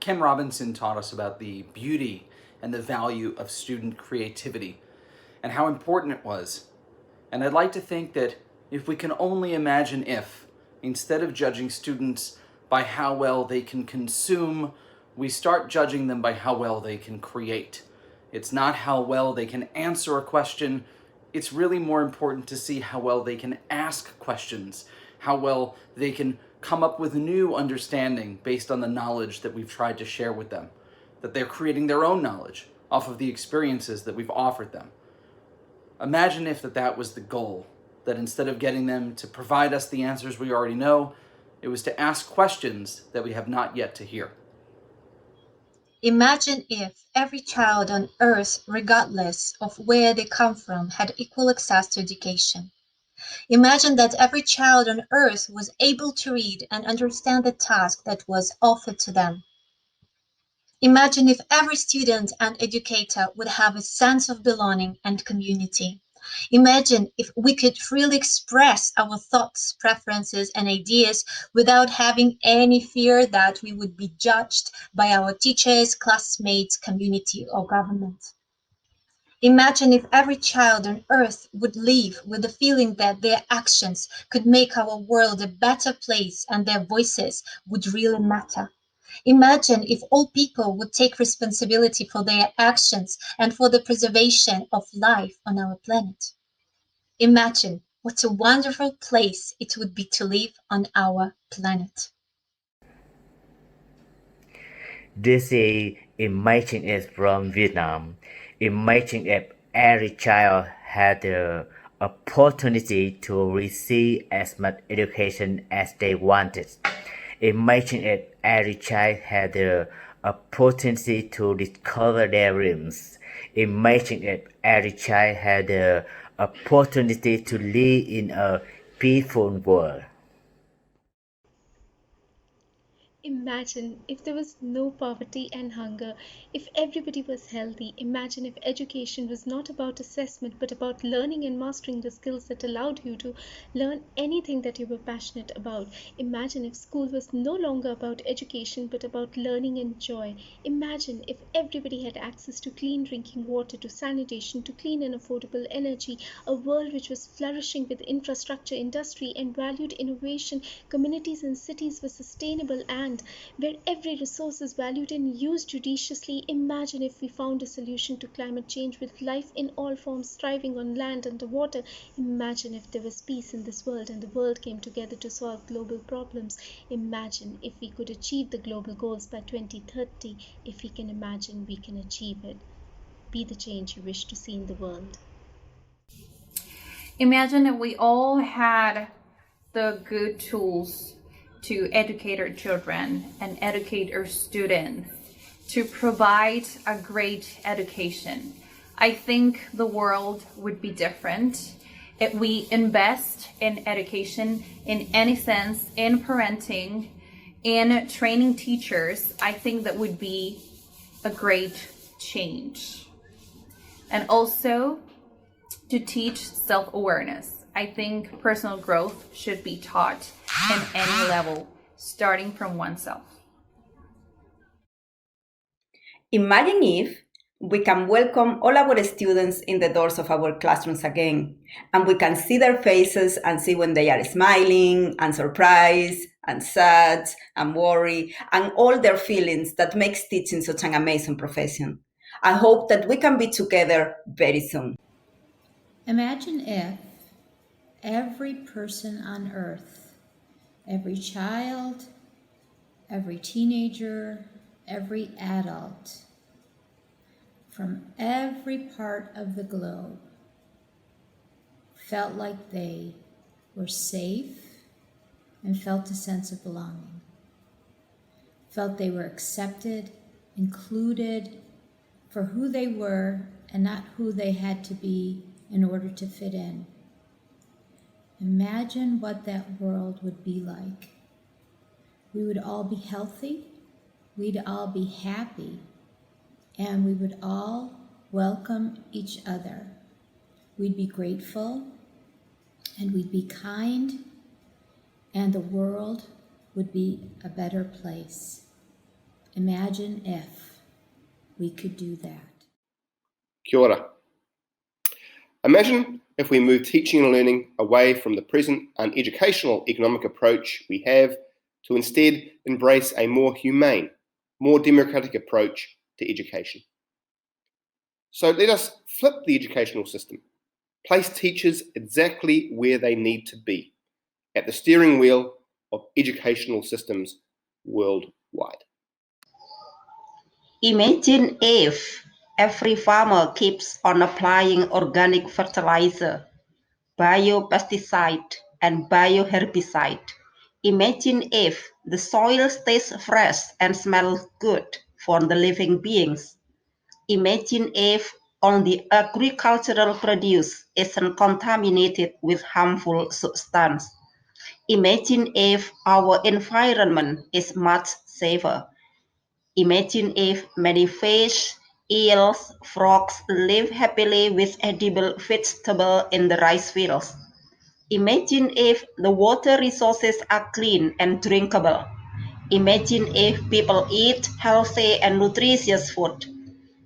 Ken Robinson taught us about the beauty and the value of student creativity and how important it was. And I'd like to think that if we can only imagine if, instead of judging students by how well they can consume, we start judging them by how well they can create. It's not how well they can answer a question, it's really more important to see how well they can ask questions, how well they can come up with new understanding based on the knowledge that we've tried to share with them, that they're creating their own knowledge off of the experiences that we've offered them. Imagine if that was the goal, that instead of getting them to provide us the answers we already know, it was to ask questions that we have not yet to hear. Imagine if every child on earth, regardless of where they come from, had equal access to education. Imagine that every child on earth was able to read and understand the task that was offered to them. Imagine if every student and educator would have a sense of belonging and community. Imagine if we could freely express our thoughts, preferences, and ideas without having any fear that we would be judged by our teachers, classmates, community, or government. Imagine if every child on earth would live with the feeling that their actions could make our world a better place and their voices would really matter. Imagine if all people would take responsibility for their actions and for the preservation of life on our planet. Imagine what a wonderful place it would be to live on our planet. This is Imagine is from Vietnam. Imagine if every child had the opportunity to receive as much education as they wanted. Imagine if every child had the opportunity to discover their dreams. Imagine if every child had the opportunity to live in a peaceful world. Imagine if there was no poverty and hunger, if everybody was healthy. Imagine if education was not about assessment but about learning and mastering the skills that allowed you to learn anything that you were passionate about. Imagine if school was no longer about education but about learning and joy. Imagine if everybody had access to clean drinking water, to sanitation, to clean and affordable energy, a world which was flourishing with infrastructure, industry, and valued innovation. Communities and cities were sustainable and where every resource is valued and used judiciously. Imagine if we found a solution to climate change with life in all forms thriving on land and the water. Imagine if there was peace in this world and the world came together to solve global problems. Imagine if we could achieve the global goals by 2030. If we can imagine, we can achieve it. Be the change you wish to see in the world. Imagine if we all had the good tools to educate our children and educate our students, to provide a great education. I think the world would be different if we invest in education in any sense, in parenting, in training teachers. I think that would be a great change. And also to teach self-awareness. I think personal growth should be taught in any level, starting from oneself. Imagine if we can welcome all our students in the doors of our classrooms again, and we can see their faces and see when they are smiling and surprised and sad and worried and all their feelings that makes teaching such an amazing profession. I hope that we can be together very soon. Imagine if every person on earth, every child, every teenager, every adult, from every part of the globe felt like they were safe and felt a sense of belonging, felt they were accepted, included for who they were and not who they had to be in order to fit in. Imagine what that world would be like. We would all be healthy, we'd all be happy, and we would all welcome each other. We'd be grateful, and we'd be kind, and the world would be a better place. Imagine if we could do that. Kia ora. Imagine if we move teaching and learning away from the present uneducational economic approach we have to instead embrace a more humane, more democratic approach to education. So let us flip the educational system, place teachers exactly where they need to be, at the steering wheel of educational systems worldwide. Imagine if every farmer keeps on applying organic fertilizer, biopesticide, and bioherbicide. Imagine if the soil stays fresh and smells good for the living beings. Imagine if all the agricultural produce isn't contaminated with harmful substances. Imagine if our environment is much safer. Imagine if many fish, eels, frogs live happily with edible vegetables in the rice fields. Imagine if the water resources are clean and drinkable. Imagine if people eat healthy and nutritious food.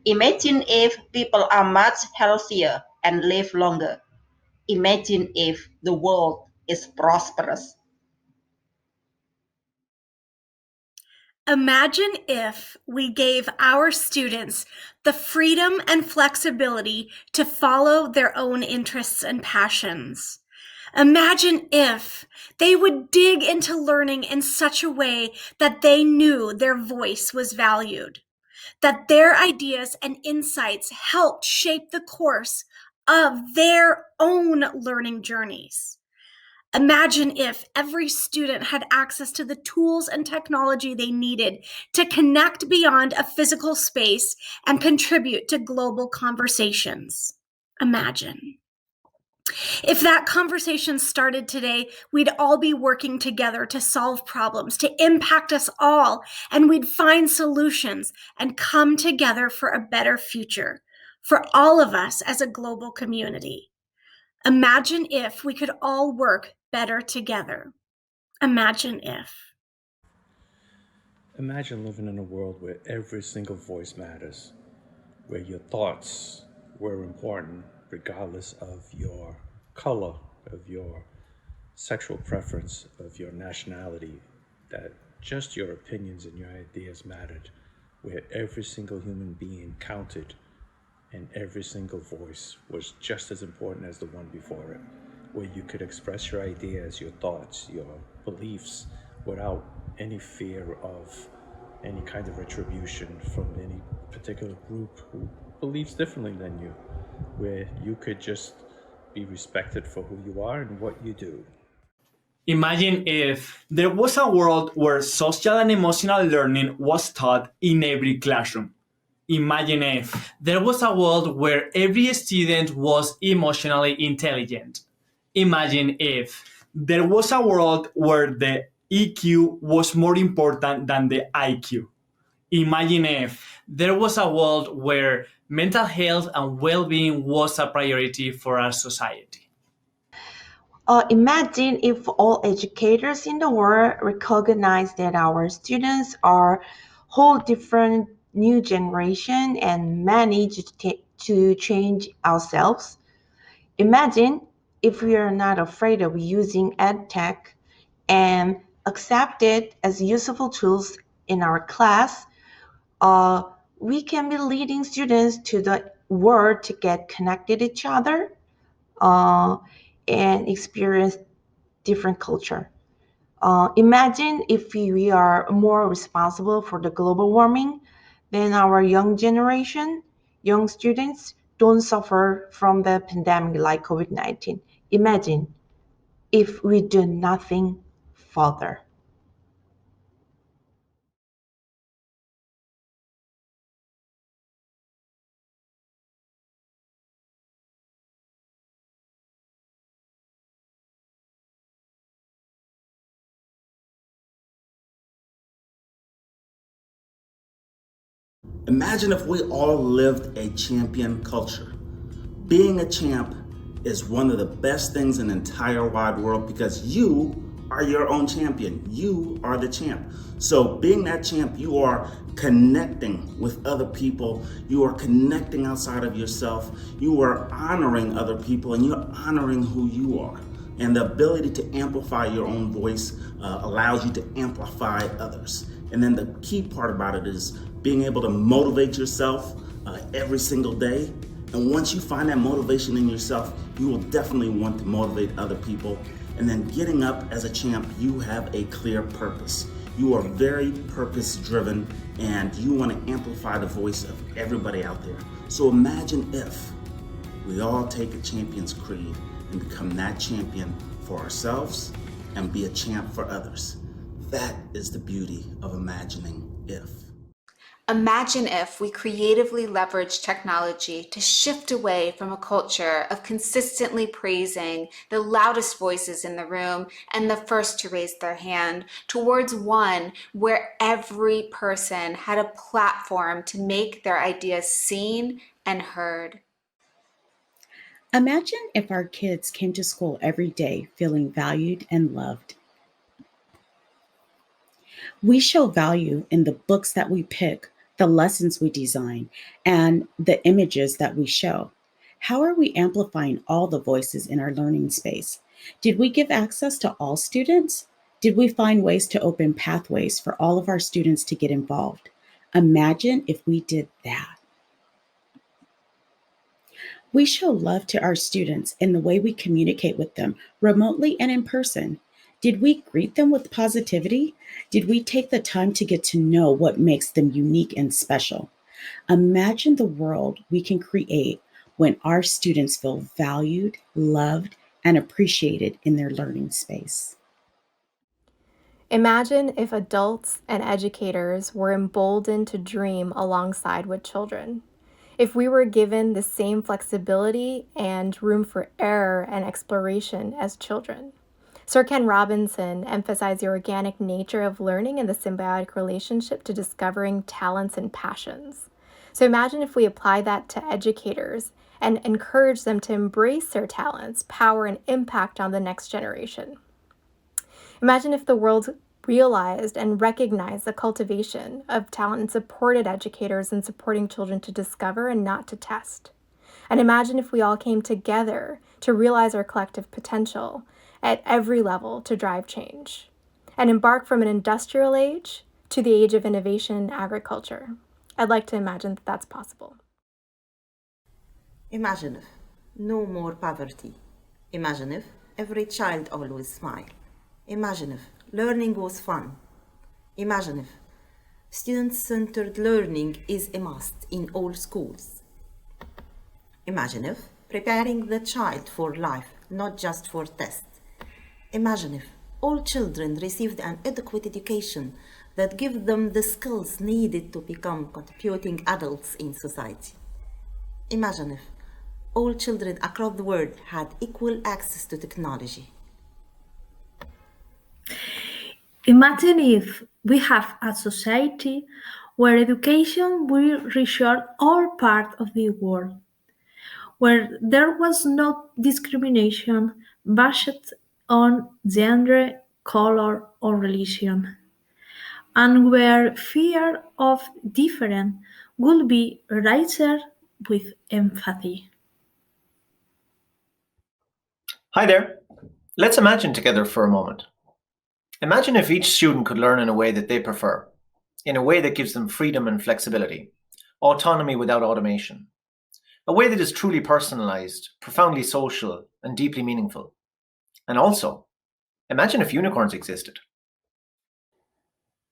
Imagine if people are much healthier and live longer. Imagine if the world is prosperous. Imagine if we gave our students the freedom and flexibility to follow their own interests and passions. Imagine if they would dig into learning in such a way that they knew their voice was valued, that their ideas and insights helped shape the course of their own learning journeys. Imagine if every student had access to the tools and technology they needed to connect beyond a physical space and contribute to global conversations. Imagine. If that conversation started today, we'd all be working together to solve problems, to impact us all, and we'd find solutions and come together for a better future for all of us as a global community. Imagine if we could all work better together. Imagine if. Imagine living in a world where every single voice matters, where your thoughts were important regardless of your color, of your sexual preference, of your nationality, that just your opinions and your ideas mattered, where every single human being counted and every single voice was just as important as the one before it, where you could express your ideas, your thoughts, your beliefs without any fear of any kind of retribution from any particular group who believes differently than you, where you could just be respected for who you are and what you do. Imagine if there was a world where social and emotional learning was taught in every classroom. Imagine if there was a world where every student was emotionally intelligent. Imagine if there was a world where the EQ was more important than the IQ. Imagine if there was a world where mental health and well-being was a priority for our society. Imagine if all educators in the world recognize that our students are whole different new generation and manage to change ourselves. Imagine if we are not afraid of using EdTech and accept it as useful tools in our class. We can be leading students to the world to get connected to each other and experience different culture. Imagine if we are more responsible for the global warming, then our young generation, young students don't suffer from the pandemic like COVID-19. Imagine if we do nothing further. Imagine if we all lived a champion culture. Being a champ is one of the best things in the entire wide world because you are your own champion. You are the champ. So being that champ, you are connecting with other people. You are connecting outside of yourself. You are honoring other people, and you're honoring who you are. And the ability to amplify your own voice allows you to amplify others. And then the key part about it is being able to motivate yourself every single day. And once you find that motivation in yourself, you will definitely want to motivate other people. And then getting up as a champ, you have a clear purpose. You are very purpose driven, and you want to amplify the voice of everybody out there. So imagine if we all take a champion's creed and become that champion for ourselves and be a champ for others. That is the beauty of imagining if. Imagine if we creatively leverage technology to shift away from a culture of consistently praising the loudest voices in the room and the first to raise their hand towards one where every person had a platform to make their ideas seen and heard. Imagine if our kids came to school every day feeling valued and loved. We show value in the books that we pick, the lessons we design, and the images that we show. How are we amplifying all the voices in our learning space? Did we give access to all students? Did we find ways to open pathways for all of our students to get involved? Imagine if we did that. We show love to our students in the way we communicate with them, remotely and in person. Did we greet them with positivity? Did we take the time to get to know what makes them unique and special? Imagine the world we can create when our students feel valued, loved, and appreciated in their learning space. Imagine if adults and educators were emboldened to dream alongside with children. If we were given the same flexibility and room for error and exploration as children. Sir Ken Robinson emphasized the organic nature of learning and the symbiotic relationship to discovering talents and passions. So imagine if we apply that to educators and encourage them to embrace their talents, power, and impact on the next generation. Imagine if the world realized and recognized the cultivation of talent and supported educators in supporting children to discover and not to test. And imagine if we all came together to realize our collective potential at every level to drive change and embark from an industrial age to the age of innovation in agriculture. I'd like to imagine that that's possible. Imagine if no more poverty. Imagine if every child always smiled. Imagine if learning was fun. Imagine if student-centered learning is a must in all schools. Imagine if preparing the child for life, not just for tests. Imagine if all children received an adequate education that gives them the skills needed to become contributing adults in society. Imagine if all children across the world had equal access to technology. Imagine if we have a society where education will reach all parts of the world, where there was no discrimination based on gender, color, or religion, and where fear of difference would be raised with empathy. Hi there. Let's imagine together for a moment. Imagine if each student could learn in a way that they prefer, in a way that gives them freedom and flexibility, autonomy without automation, a way that is truly personalized, profoundly social, and deeply meaningful. And also, imagine if unicorns existed.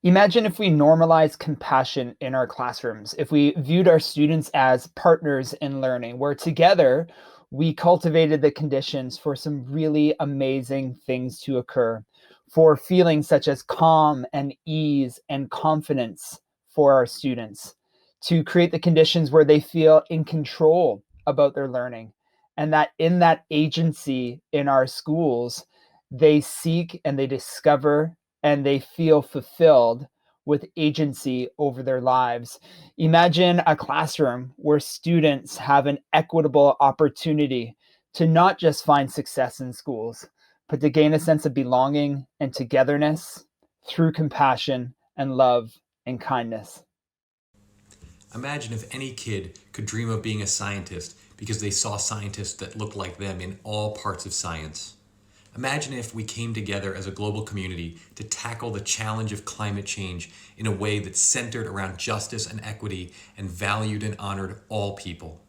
Imagine if we normalized compassion in our classrooms, if we viewed our students as partners in learning, where together we cultivated the conditions for some really amazing things to occur, for feelings such as calm and ease and confidence for our students, to create the conditions where they feel in control about their learning, and that in that agency in our schools, they seek and they discover and they feel fulfilled with agency over their lives. Imagine a classroom where students have an equitable opportunity to not just find success in schools, but to gain a sense of belonging and togetherness through compassion and love and kindness. Imagine if any kid could dream of being a scientist because they saw scientists that looked like them in all parts of science. Imagine if we came together as a global community to tackle the challenge of climate change in a way that's centered around justice and equity and valued and honored all people.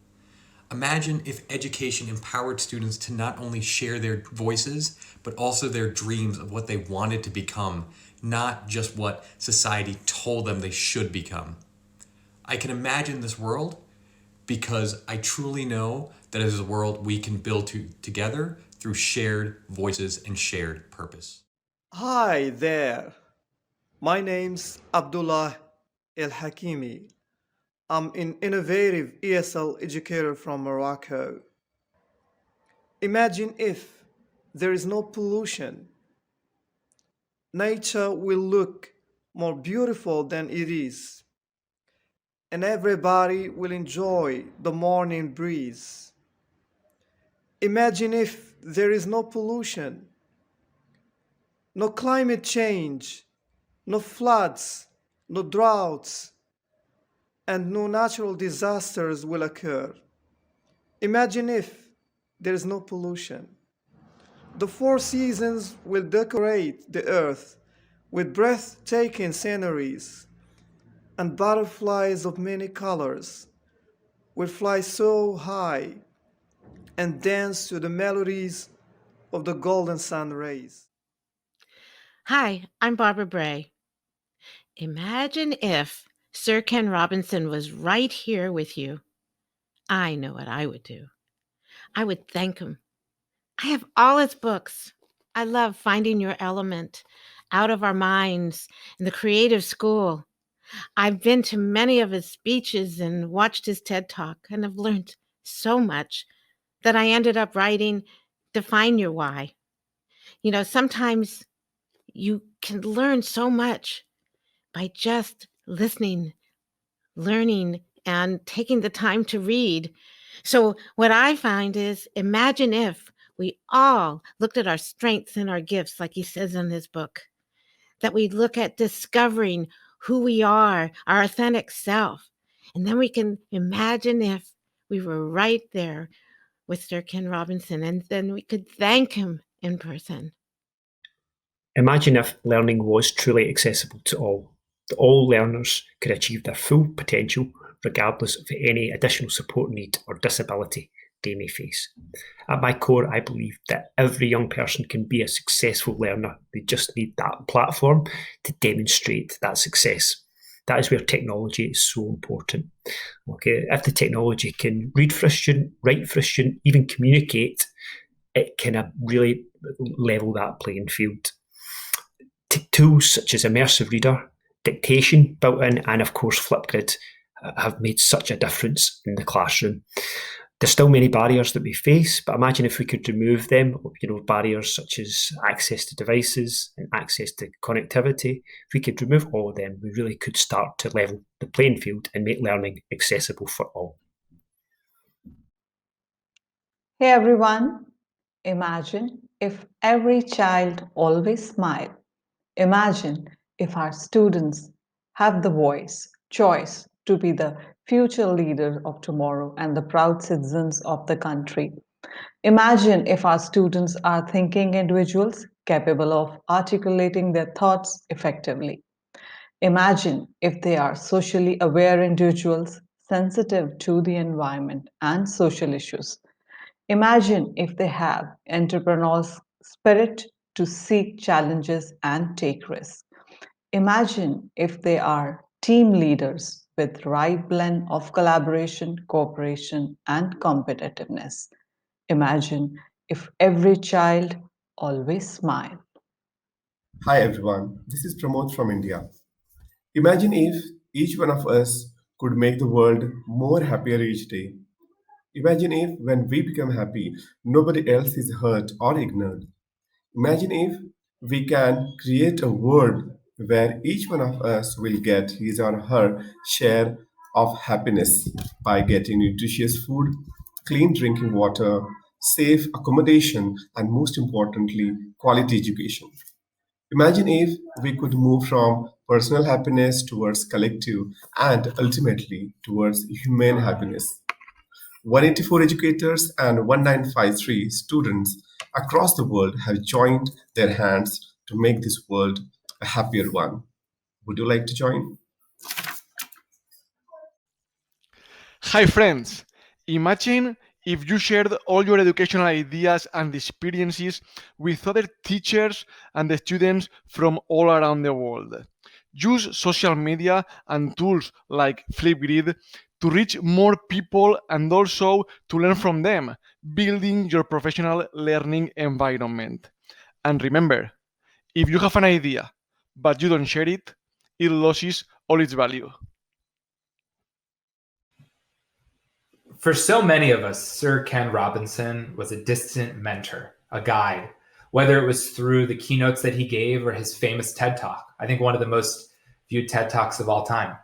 Imagine if education empowered students to not only share their voices, but also their dreams of what they wanted to become, not just what society told them they should become. I can imagine this world because I truly know that it is a world we can build together through shared voices and shared purpose. Hi there. My name's Abdullah El Hakimi. I'm an innovative ESL educator from Morocco. Imagine if there is no pollution. Nature will look more beautiful than it is, and everybody will enjoy the morning breeze. Imagine if there is no pollution, no climate change, no floods, no droughts, and no natural disasters will occur. Imagine if there is no pollution. The four seasons will decorate the earth with breathtaking sceneries, and butterflies of many colors will fly so high and dance to the melodies of the golden sun rays. Hi, I'm Barbara Bray. Imagine if Sir Ken Robinson was right here with you. I know what I would do. I would thank him. I have all his books. I love Finding Your Element, Out of Our Minds, and The Creative School. I've been to many of his speeches and watched his TED Talk, and have learned so much that I ended up writing Define Your Why. You know, sometimes you can learn so much by just listening, learning, and taking the time to read. So what I find is, imagine if we all looked at our strengths and our gifts, like he says in his book, that we look at discovering who we are, our authentic self. And then we can imagine if we were right there with Sir Ken Robinson, and then we could thank him in person. Imagine if learning was truly accessible to all, that all learners could achieve their full potential regardless of any additional support need or disability they may face. At my core, I believe that every young person can be a successful learner. They just need that platform to demonstrate that success. That is where technology is so important. Okay, if the technology can read for a student, write for a student, even communicate, it can really level that playing field. Tools such as Immersive Reader, dictation built in, and of course Flipgrid have made such a difference in the classroom. There's still many barriers that we face, but imagine if we could remove them, barriers such as access to devices and access to connectivity. If we could remove all of them, we really could start to level the playing field and make learning accessible for all. Hey everyone, imagine if every child always smiled. Imagine if our students have the choice to be the future leaders of tomorrow and the proud citizens of the country. Imagine if our students are thinking individuals capable of articulating their thoughts effectively. Imagine if they are socially aware individuals sensitive to the environment and social issues. Imagine if they have entrepreneurial spirit to seek challenges and take risks. Imagine if they are team leaders with right blend of collaboration, cooperation, and competitiveness. Imagine if every child always smiled. Hi everyone, this is Pramod from India. Imagine if each one of us could make the world more happier each day. Imagine if when we become happy, nobody else is hurt or ignored. Imagine if we can create a world where each one of us will get his or her share of happiness by getting nutritious food, clean drinking water, safe accommodation, and most importantly, quality education. Imagine if we could move from personal happiness towards collective and ultimately towards human happiness. 184 educators and 1953 students across the world have joined their hands to make this world a happier one. Would you like to join? Hi, friends. Imagine if you shared all your educational ideas and experiences with other teachers and the students from all around the world. Use social media and tools like Flipgrid to reach more people and also to learn from them, building your professional learning environment. And remember, if you have an idea but you don't share it, it loses all its value. For so many of us, Sir Ken Robinson was a distant mentor, a guide, whether it was through the keynotes that he gave or his famous TED Talk. I think one of the most viewed TED Talks of all time.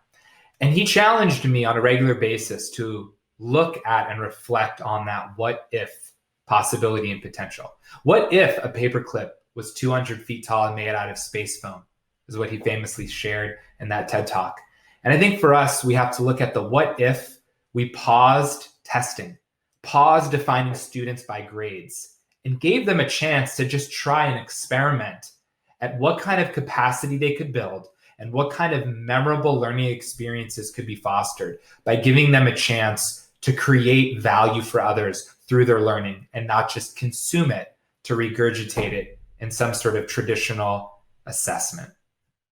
And he challenged me on a regular basis to look at and reflect on that what if possibility and potential. What if a paperclip was 200 feet tall and made out of space foam, is what he famously shared in that TED Talk. And I think for us, we have to look at the what if we paused testing, paused defining students by grades, and gave them a chance to just try and experiment at what kind of capacity they could build and what kind of memorable learning experiences could be fostered by giving them a chance to create value for others through their learning and not just consume it to regurgitate it in some sort of traditional assessment.